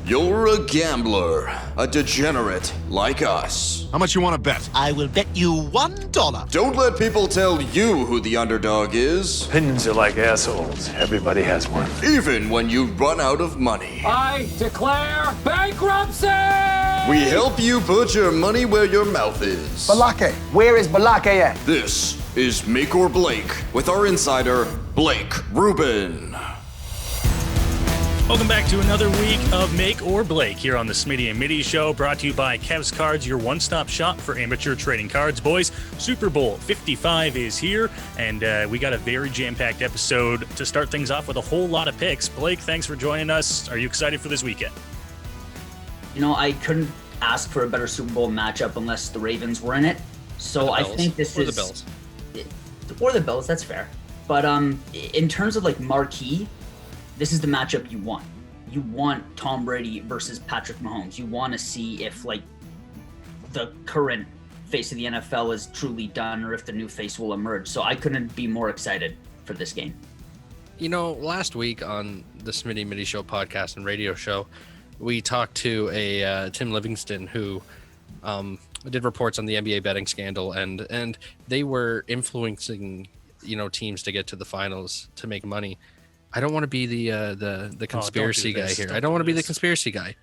You're a gambler, a degenerate like us. How much you want to bet? I will bet you $1. Don't let people tell you who the underdog is, Opinions are like assholes. Everybody has one. even when you run out of money. I declare bankruptcy! We help you put your money where your mouth is. Balake. Where is Balake at? This is Make or Blake with our insider, Blake Rubin. Welcome back to another week of Make or Blake here on the Smitty and Middy Show, brought to you by KevsCards, your one-stop shop for amateur trading cards. Boys, Super Bowl 55 is here, and we got a very jam-packed episode to start things off with a whole lot of picks. Blake, thanks for joining us. Are you excited for this weekend? You know, I couldn't ask for a better Super Bowl matchup unless the Ravens were in it. So I think this is... the Bills. Or the Bills, that's fair. But in terms of, like, marquee, this is the matchup you want. You want Tom Brady versus Patrick Mahomes. You want to see if, like, the current face of the NFL is truly done or if the new face will emerge. So I couldn't be more excited for this game. You know, last week on the Smitty and Middy Show podcast and radio show, we talked to a Tim Livingston who did reports on the NBA betting scandal, and they were influencing, you know, teams to get to the finals to make money. I don't want to be the conspiracy guy here. I don't want to be the conspiracy guy.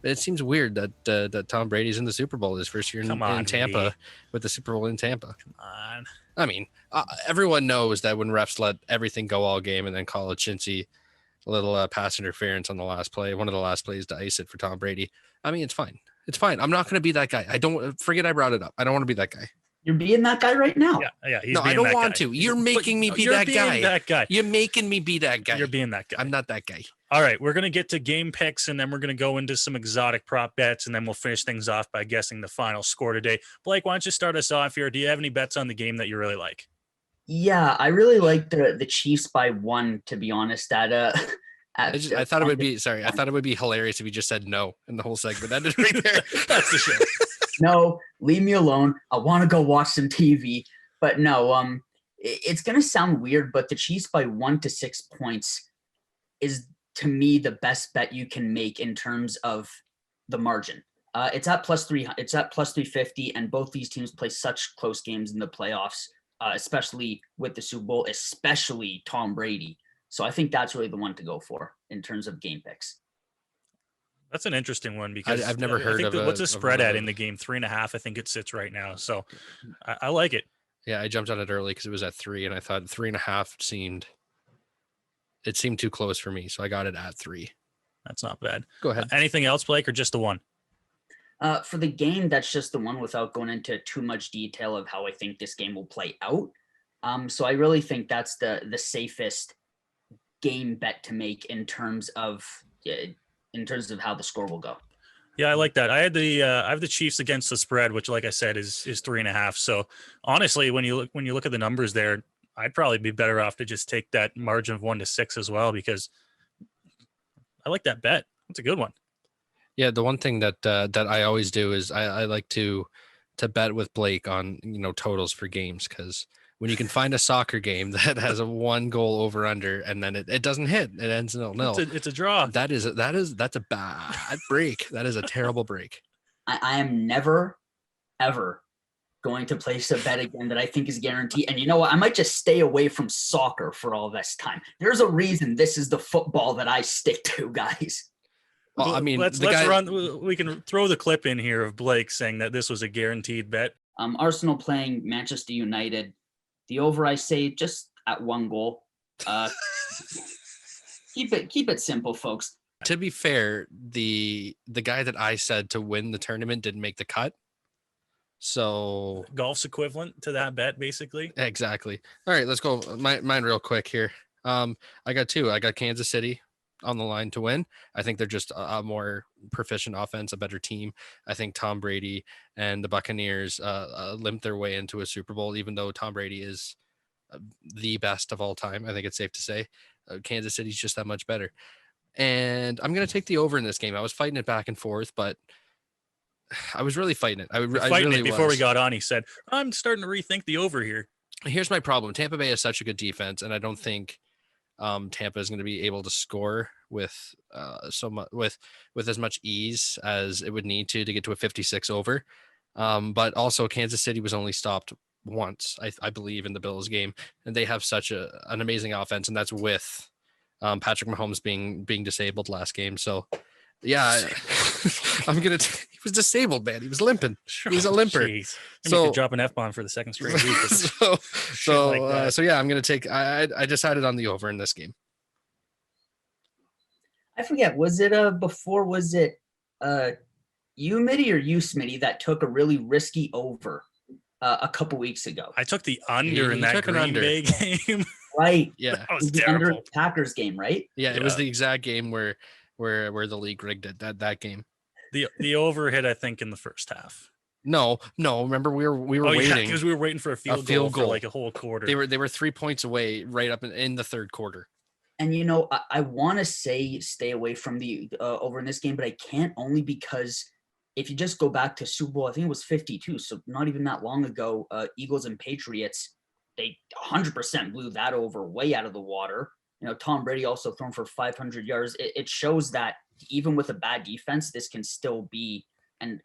It seems weird that Tom Brady's in the Super Bowl his first year in Tampa, with the Super Bowl in Tampa. Come on. I mean, everyone knows that when refs let everything go all game and then call a chintzy little pass interference on the last play, one of the last plays to ice it for Tom Brady. I mean, it's fine. It's fine. I'm not going to be that guy. I don't forget I brought it up. I don't want to be that guy. You're being that guy right now. Yeah. No, I don't want to. You're making me be that guy. That guy. You're making me be that guy. You're being that guy. I'm not that guy. All right, we're going to get to game picks, and then we're going to go into some exotic prop bets, and then we'll finish things off by guessing the final score today. Blake, why don't you start us off here? Do you have any bets on the game that you really like? Yeah, I really like the Chiefs by 1, to be honest. I thought it would be I thought it would be hilarious if you just said no in the whole segment. That is right there. That's the show. No, leave me alone. I want to go watch some TV. But no, it's going to sound weird, but the Chiefs by 1 to 6 points is, to me, the best bet you can make in terms of the margin. It's at plus 350, and both these teams play such close games in the playoffs, especially with the Super Bowl, especially Tom Brady. So I think that's really the one to go for in terms of game picks. That's an interesting one because I've never heard of what's the spread at in the game? 3.5. I think it sits right now. So I like it. Yeah, I jumped on it early because it was at 3, and I thought 3.5 seemed too close for me, so I got it at 3. That's not bad. Go ahead. Anything else, Blake, or just the one? For the game, that's just the one without going into too much detail of how I think this game will play out. So I really think that's the safest game bet to make in terms of how the score will go. Yeah, I like that. I have the Chiefs against the spread, which, like I said, is 3.5. So honestly, when you look at the numbers there, I'd probably be better off to just take that margin of 1 to 6 as well, because I like that bet. It's a good one. Yeah, the one thing that I always do is I like to bet with Blake on, you know, totals for games, because when you can find a soccer game that has a 1 goal over under and then it doesn't hit, it ends 0-0. It's a draw. That's a bad break. That is a terrible break. I am never, ever going to place a bet again that I think is guaranteed. And you know what? I might just stay away from soccer for all this time. There's a reason this is the football that I stick to, guys. Well, I mean, let's run. We can throw the clip in here of Blake saying that this was a guaranteed bet. Arsenal playing Manchester United. The over, I say, just at 1 goal. Keep it simple, folks. To be fair, the guy that I said to win the tournament didn't make the cut. So Golf's equivalent to that bet, basically. Exactly. All right, let's go. Mine real quick here. I got 2. I got Kansas City on the line to win. I think they're just a more proficient offense, a better team. I think Tom Brady and the Buccaneers limp their way into a Super Bowl, even though Tom Brady is the best of all time. I think it's safe to say Kansas City's just that much better. And I'm going to take the over in this game. I was fighting it back and forth, but I was really fighting it. I really before was. we got on, he said, I'm starting to rethink the over here. Here's my problem. Tampa Bay has such a good defense, and I don't think Tampa is going to be able to score with so much with as much ease as it would need to get to a 56 over. But also Kansas City was only stopped once, I believe, in the Bills game, and they have such an amazing offense, and that's with Patrick Mahomes being disabled last game. So yeah, he was disabled, man. He was limping. He was a limper. Jeez. So you could drop an F-bomb for the second straight week. So yeah, I'm gonna take. I decided on the over in this game. I forget. Was it before? Was it you, Mitty, or you, Smitty, that took a really risky over a couple weeks ago? I took the under in that Green Bay game. Right. Yeah, that was the terrible. under Packers game, right? Yeah, it was the exact game where the league rigged it. That game. The over hit, I think, in the first half. No. Remember, we were waiting because we were waiting for a field goal for like a whole quarter. They were 3 points away right up in the third quarter. And I want to say stay away from the over in this game, but I can't, only because if you just go back to Super Bowl, I think it was 52, so not even that long ago, Eagles and Patriots, they 100% blew that over way out of the water. Tom Brady also thrown for 500 yards. It shows that even with a bad defense, this can still be, and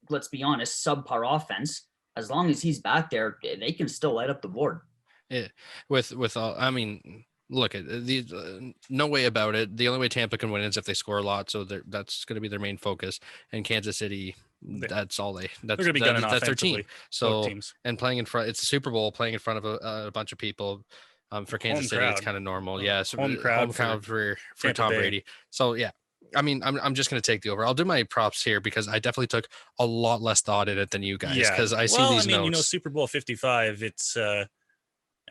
let's be honest, subpar offense. As long as he's back there, they can still light up the board. Yeah, with all, I mean, look at the no way about it. The only way Tampa can win is if they score a lot. So that's going to be their main focus. And Kansas City, that's all that's going to be gunning that's their team. So teams. And playing in front, it's a Super Bowl. Playing in front of a bunch of people. For Kansas City, it's kind of normal. Yeah, so home crowd for Tom Bay. Brady. So yeah, I mean, I'm just going to take the over. I'll do my props here because I definitely took a lot less thought in it than you guys. Because I see these notes. Super Bowl 55. It's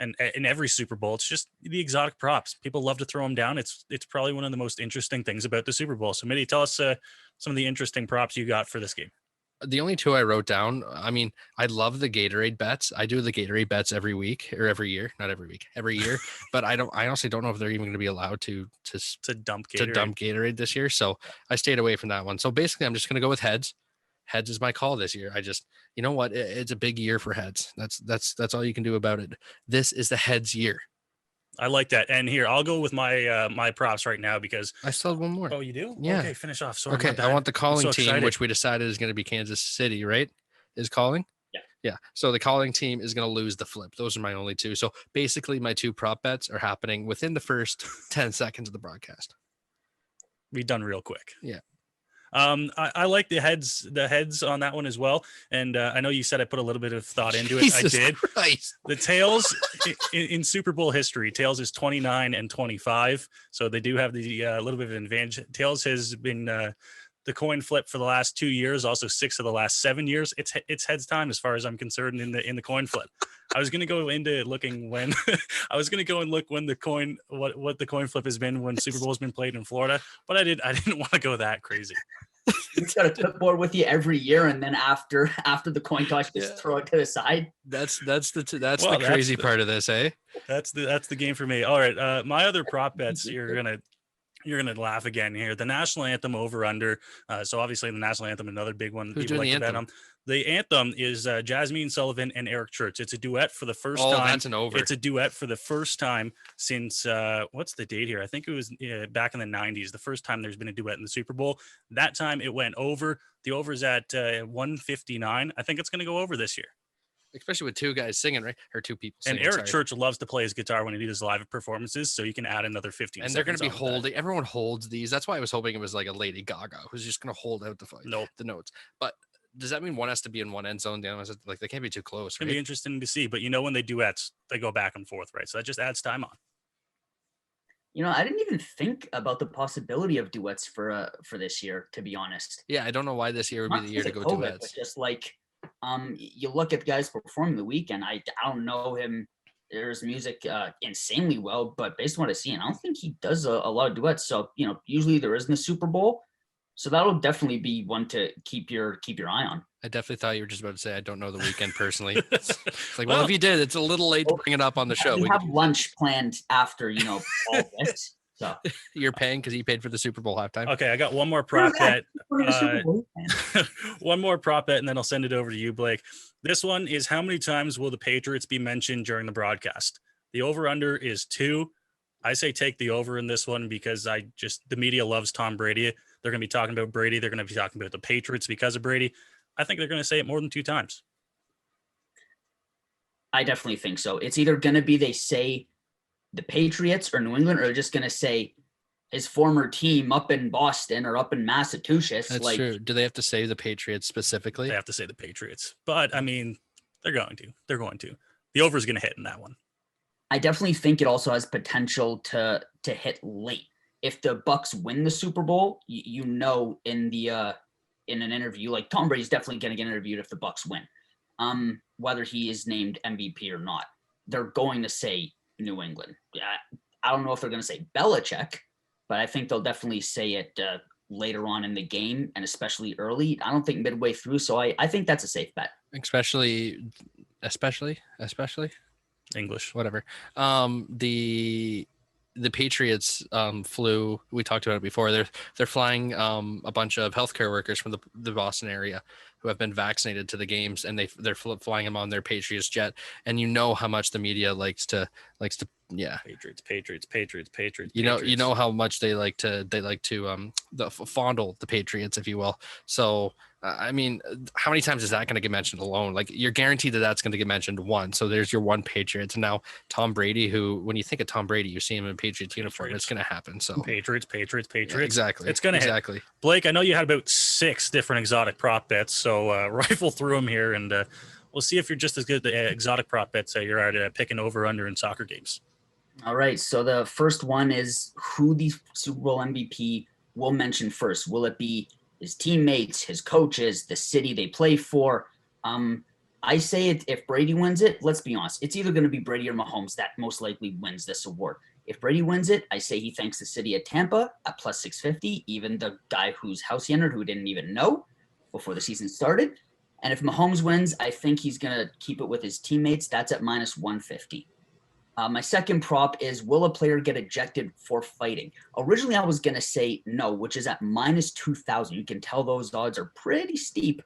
and in every Super Bowl, it's just the exotic props. People love to throw them down. It's probably one of the most interesting things about the Super Bowl. So, Mitty, tell us some of the interesting props you got for this game. The only two I wrote down, I mean, I love the Gatorade bets. I do the Gatorade bets every week or every year, not every week, every year. But I honestly don't know if they're even going to be allowed to dump Gatorade this year. So I stayed away from that one. So basically, I'm just going to go with heads. Heads is my call this year. You know what? It's a big year for heads. That's all you can do about it. This is the heads year. I like that. And here, I'll go with my my props right now because I still have one more. Oh, you do? Yeah. Okay, finish off. Sorry. Okay, I want the calling team, which we decided is going to be Kansas City, right? Is calling? Yeah. Yeah. So the calling team is going to lose the flip. Those are my only two. So basically, my two prop bets are happening within the first 10 seconds of the broadcast. Be done real quick. Yeah. I like the heads on that one as well. And I know you said I put a little bit of thought into it. I did. Christ. The tails in Super Bowl history, tails is 29-25. So they do have the little bit of an advantage. Tails has been the coin flip for the last 2 years, also 6 of the last 7 years. It's heads time as far as I'm concerned in the coin flip. I was going to go into looking when I was going to go and look when the coin, what the coin flip has been when Super Bowl has been played in Florida, but I didn't want to go that crazy. You've got a clipboard with you every year, and then after the coin toss, just throw it to the side. That's the crazy part of this, eh? That's the game for me. All right, my other prop bets, you're gonna laugh again here. The national anthem over under. So obviously the national anthem, another big one. Who's doing the anthem? Bet on. The anthem is Jasmine Sullivan and Eric Church. It's a duet for the first time. That's an over. It's a duet for the first time since what's the date here? I think it was back in the 90s. The first time there's been a duet in the Super Bowl. That time it went over. The over is at 159. I think it's going to go over this year. Especially with two guys singing, right? Or two people singing. And Eric Church loves to play his guitar when he does live performances, so you can add another 15 and they're going to be holding. Everyone holds these. That's why I was hoping it was like a Lady Gaga who's just going to hold out the notes. But does that mean one has to be in one end zone? The other one's like they can't be too close. Right? It's going to be interesting to see. But when they duets, they go back and forth, right? So that just adds time on. I didn't even think about the possibility of duets for this year, to be honest. Yeah, I don't know why this year would be the year to go duets. Just like you look at the guys performing the weekend. I don't know him. There's music insanely well, but based on what I've seen, I don't think he does a lot of duets. So usually there isn't a Super Bowl, so that'll definitely be one to keep your eye on. I definitely thought you were just about to say I don't know the weekend personally. It's like, well, if you did, it's a little late to bring it up on the show. We have lunch planned after all this. So you're paying because he paid for the Super Bowl halftime. Okay, I got one more prop bet. One more prop bet, and then I'll send it over to you, Blake. This one is how many times will the Patriots be mentioned during the broadcast? The over-under is 2. I say take the over in this one because the media loves Tom Brady. They're going to be talking about Brady. They're going to be talking about the Patriots because of Brady. I think they're going to say it more than 2 times. I definitely think so. It's either going to be they say the Patriots or New England, or they're just going to say his former team up in Boston or up in Massachusetts. That's true. Do they have to say the Patriots specifically? They have to say the Patriots. But, I mean, they're going to. They're going to. The over is going to hit in that one. I definitely think it also has potential to hit late. If the Bucks win the Super Bowl, you know, in an interview, like Tom Brady's definitely going to get interviewed if the Bucks win, whether he is named MVP or not. They're going to say New England. I don't know if they're going to say Belichick, but I think they'll definitely say it later on in the game, and especially early. I don't think midway through, so I think that's a safe bet. Especially English, whatever. The Patriots flew. We talked about it before. They're flying a bunch of healthcare workers from the Boston area who have been vaccinated to the games, and they're flying them on their Patriots jet. And you know how much the media likes to Patriots. You know how much they like to fondle the Patriots, if you will. So I mean, how many times is that going to get mentioned alone? Like, you're guaranteed that that's going to get mentioned once. So there's your one Patriots. And now Tom Brady, who, when you think of Tom Brady, you see him in Patriots uniform. It's going to happen. So Patriots. Yeah, exactly. It's going to hit. Blake, I know you had about 6 different exotic prop bets. So rifle through them here, and we'll see if you're just as good at the exotic prop bets that you're at picking over under in soccer games. All right. So the first one is who the Super Bowl MVP will mention first. Will it be his teammates, his coaches, the city they play for? I say it, if Brady wins it, let's be honest, it's either going to be Brady or Mahomes that most likely wins this award. If Brady wins it, I say he thanks the city of Tampa at plus 650, even the guy whose house he entered who didn't even know before the season started. And if Mahomes wins, I think he's going to keep it with his teammates. That's at minus 150. My second prop is, will a player get ejected for fighting? Originally, I was going to say no, which is at minus 2,000. You can tell those odds are pretty steep.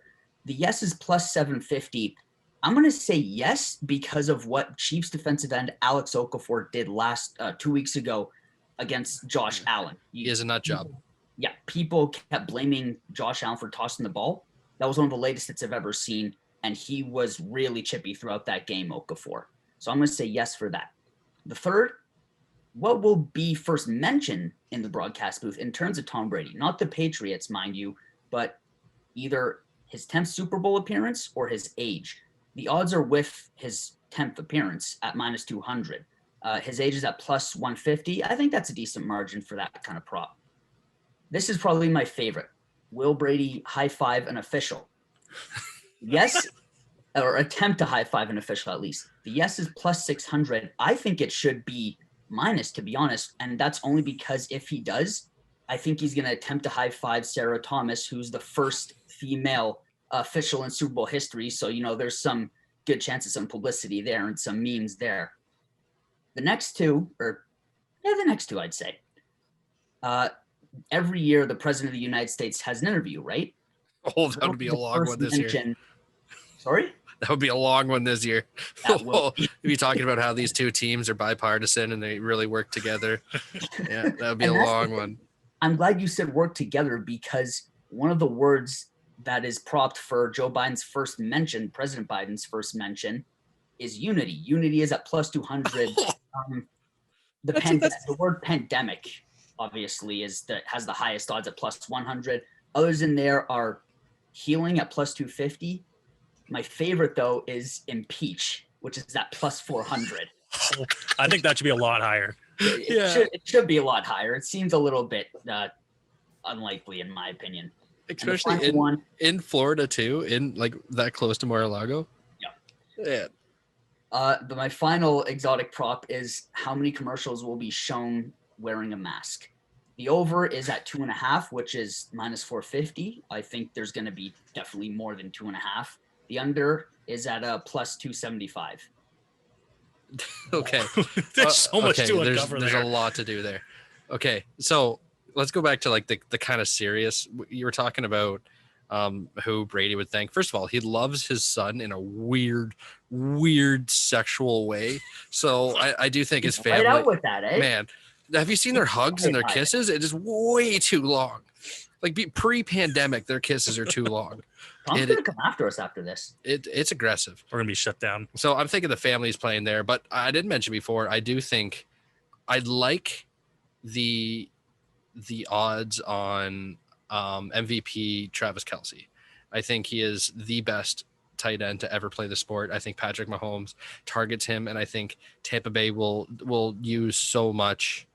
The yes is plus 750. I'm going to say yes because of what Chiefs defensive end Alex Okafor did 2 weeks ago against Josh Allen. He has a nut job. Yeah, people kept blaming Josh Allen for tossing the ball. That was one of the latest hits I've ever seen, and he was really chippy throughout that game, Okafor. So I'm going to say yes for that. The third, what will be first mentioned in the broadcast booth in terms of Tom Brady? Not the Patriots, mind you, but either his 10th Super Bowl appearance or his age. The odds are with his 10th appearance at minus 200. His age is at plus 150. I think that's a decent margin for that kind of prop. This is probably my favorite. Will Brady high five an official? Yes, or attempt to high five an official at least. The yes is plus 600. I think it should be minus, to be honest. And that's only because if he does, I think he's going to attempt to high five Sarah Thomas, who's the first female official in Super Bowl history. So, you know, there's some good chances, some publicity there and some memes there. The next two, I'd say. Every year, the president of the United States has an interview, right? Oh, that would be a long one this year. Sorry? That would be a long one this year. We'll be talking about how these two teams are bipartisan and they really work together. Yeah, that would be a long one. I'm glad you said work together, because one of the words that is propped for Joe Biden's first mention, President Biden's first mention, is unity. Unity is at plus 200. The word pandemic, obviously, has the highest odds at plus 100. Others in there are healing at plus 250. My favorite, though, is impeach, which is at plus 400. I think that should be a lot higher. It should be a lot higher. It seems a little bit unlikely, in my opinion. Especially in Florida, too, in like that close to Mar-a-Lago. Yeah. My final exotic prop is how many commercials will be shown wearing a mask. The over is at 2.5, which is minus 450. I think there's going to be definitely more than 2.5. The under is at a plus 275. Okay. There's so much to uncover There's a lot to do there. Okay. So let's go back to like the kind of serious, you were talking about who Brady would thank. First of all, he loves his son in a weird sexual way. So I do think his family. Right out with that, eh? Man, have you seen their hugs and their kisses? It is way too long. Like pre-pandemic, their kisses are too long. Tom's gonna come after us after this. It's aggressive. We're gonna be shut down. So I'm thinking the family's playing there, but I did mention before, I do think I'd like the odds on MVP Travis Kelce. I think he is the best tight end to ever play the sport. I think Patrick Mahomes targets him, and I think Tampa Bay will use so much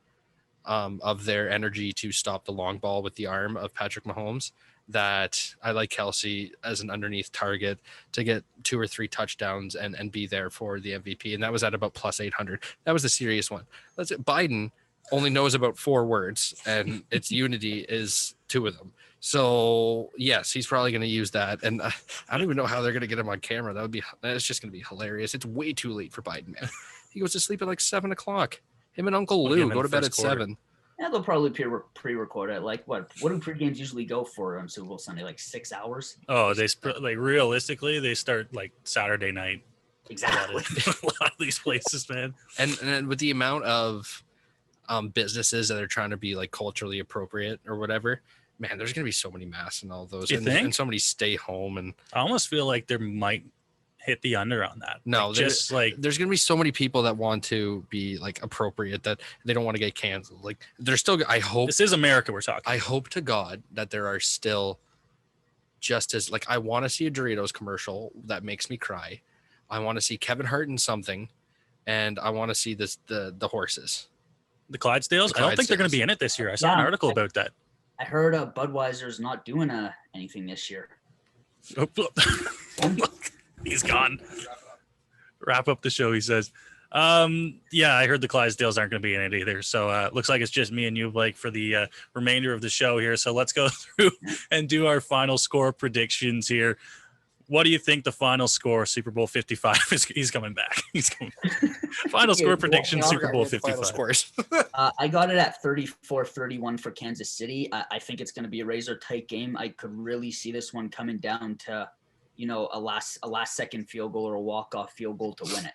of their energy to stop the long ball with the arm of Patrick Mahomes that I like Kelce as an underneath target to get 2 or 3 touchdowns and be there for the MVP. And that was at about plus 800. That was the serious one. Biden only knows about 4 words, and its unity is 2 of them. So yes, he's probably going to use that. And I don't even know how they're going to get him on camera. That's just going to be hilarious. It's way too late for Biden, man. He goes to sleep at like 7:00. Him and Uncle Lou go to bed at 7. Yeah, they'll probably pre-record it. Like what do pre-games usually go for on Super Bowl Sunday? Like 6 hours? Oh, realistically, they start like Saturday night. Exactly. A lot of these places, man. And with the amount of businesses that are trying to be like culturally appropriate or whatever, man, there's going to be so many masks and all those. You think? And so many stay home. And I almost feel like there might hit the under on that. No, there's going to be so many people that want to be like appropriate that they don't want to get canceled. Like there's still, I hope this is America we're talking. I hope to God that there are still just as like, I want to see a Doritos commercial that makes me cry. I want to see Kevin Hart in something, and I want to see the horses. The Clydesdales? I don't think they're going to be in it this year. I saw an article about that. I heard Budweiser's not doing anything this year. He's gone. Wrap up the show, he says. Yeah, I heard the Clydesdales aren't going to be in it either. So looks like it's just me and you, Blake, for the remainder of the show here. So let's go through and do our final score predictions here. What do you think the final score, Super Bowl 55 is? He's coming back. He's coming back. Final score prediction, Super Bowl 55. Scores. I got it at 34-31 for Kansas City. I think it's going to be a razor tight game. I could really see this one coming down to, a last second field goal or a walk-off field goal to win it.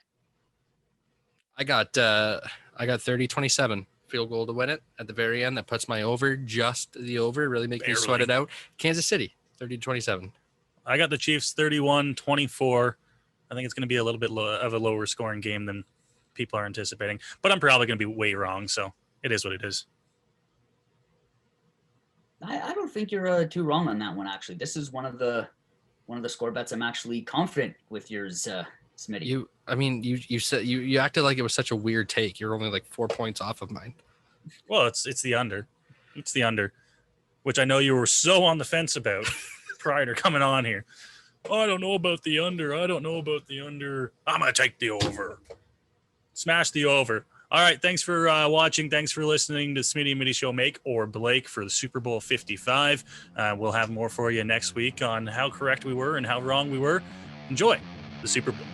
I got 30-27 field goal to win it at the very end. That puts my over, just the over, really make me sweat it out. Kansas City, 30-27. I got the Chiefs 31-24. I think it's going to be a little bit of a lower scoring game than people are anticipating, but I'm probably going to be way wrong. So it is what it is. I don't think you're too wrong on that one. Actually, this is one of the score bets I'm actually confident with yours, Smitty. You said you acted like it was such a weird take. You're only like 4 points off of mine. Well, it's the under. It's the under, which I know you were so on the fence about prior to coming on here. Oh, I don't know about the under. I'm going to take the over. Smash the over. All right. Thanks for watching. Thanks for listening to Smitty and Middy Show, Make or Blake, for the Super Bowl 55. We'll have more for you next week on how correct we were and how wrong we were. Enjoy the Super Bowl.